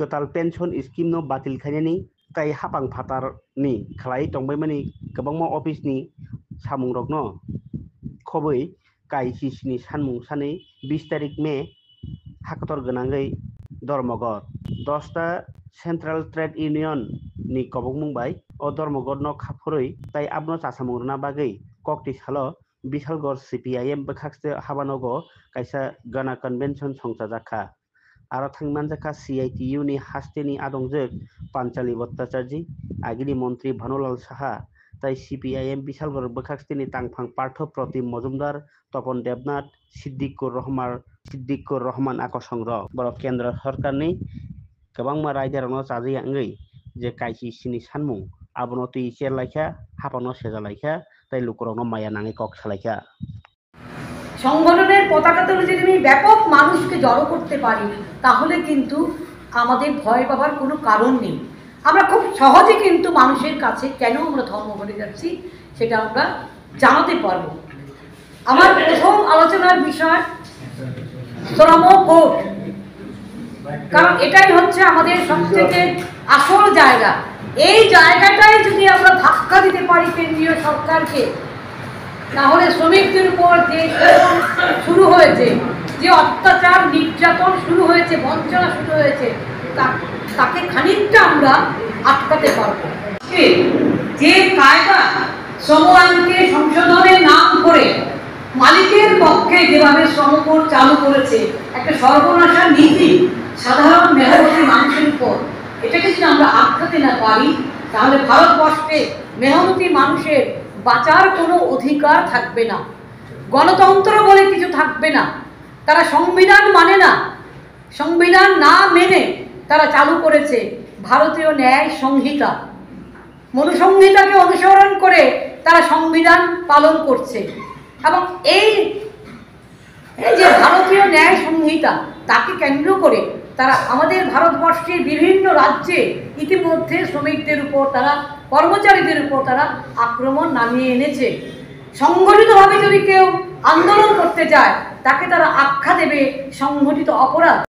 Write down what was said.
Ketal pension scheme no batil khainani tai hapang phatar ni khlai tongbaimani kwbangma office ni samungrok no khoboi KICC ni sanmung sani 20 tarik May hakator gwnangui Dormogot 10ta Central Trade Union ni kobongmung bai o Dormogot no khapurui tai abno chasamung na bagui kokti salo Bishalgor CPIM bkhakste habanogo kaisa gana convention songchajakha aro thangmanjakha CITU ni hasteni adongjak Panchali Bhattacharji agini mantri Bhanulal Saha tai CPIM Bishalgor bkhaksteni tangphang Partho Protim Mojumdar Topon Devnath Siddiqur Rahman akosongrok borok kendra sarkarni kwbangma raidarokno chajui angui je KICC ni sanmung abono tui cherlaikha hapano sejalaikha tai lukurokno maya nangui kok salaikha সংগঠনের পতাকা তুলে যদি আমি ব্যাপক মানুষকে জড়ো করতে পারি তাহলে কিন্তু আমাদের ভয় পাবার কোনো কারণ নেই। আমরা খুব সহজে কিন্তু মানুষের কাছে কেন আমরা ধর্ম বলে যাচ্ছি সেটা আমরা জানাতে পারব। আমার প্রথম আলোচনার বিষয় শ্রম কোড, কারণ এটাই হচ্ছে আমাদের সবথেকে আসল জায়গা। এই জায়গাটাই যদি আমরা ধাক্কা দিতে পারি কেন্দ্রীয় সরকারকে, তাহলে শ্রমিকদের উপর যে শুরু হয়েছে, যে অত্যাচার নির্যাতন শুরু হয়েছে, বঞ্চনা শুরু হয়েছে, তাকে খানিকটা আমরা আটকাতে পারবো। যে কায়দা শ্রম আইনকে সংশোধনের নাম করে মালিকের পক্ষে যেভাবে শ্রম কোড চালু করেছে, একটা সর্বনাশা নীতি সাধারণ মেহনতি মানুষের উপর, এটাকে যদি আমরা আটকাতে না পারি তাহলে ভারতবর্ষে মেহনতি মানুষের বাঁচার কোনো অধিকার থাকবে না, গণতন্ত্র বলে কিছু থাকবে না। তারা সংবিধান মানে না, সংবিধান না মেনে তারা চালু করেছে ভারতীয় ন্যায় সংহিতা, মনুসংহিতাকে অনুসরণ করে তারা সংবিধান পালন করছে। এবং এই যে ভারতীয় ন্যায় সংহিতা তাকে কেন্দ্র করে তারা আমাদের ভারতবর্ষের বিভিন্ন রাজ্যে ইতিমধ্যে শ্রমিকদের উপর, তারা কর্মচারীদের উপর তারা আক্রমণ নামিয়ে এনেছে। সংগঠিতভাবে যদি কেউ আন্দোলন করতে যায় তাকে তারা আখ্যা দেবে সংগঠিত অপরাধ।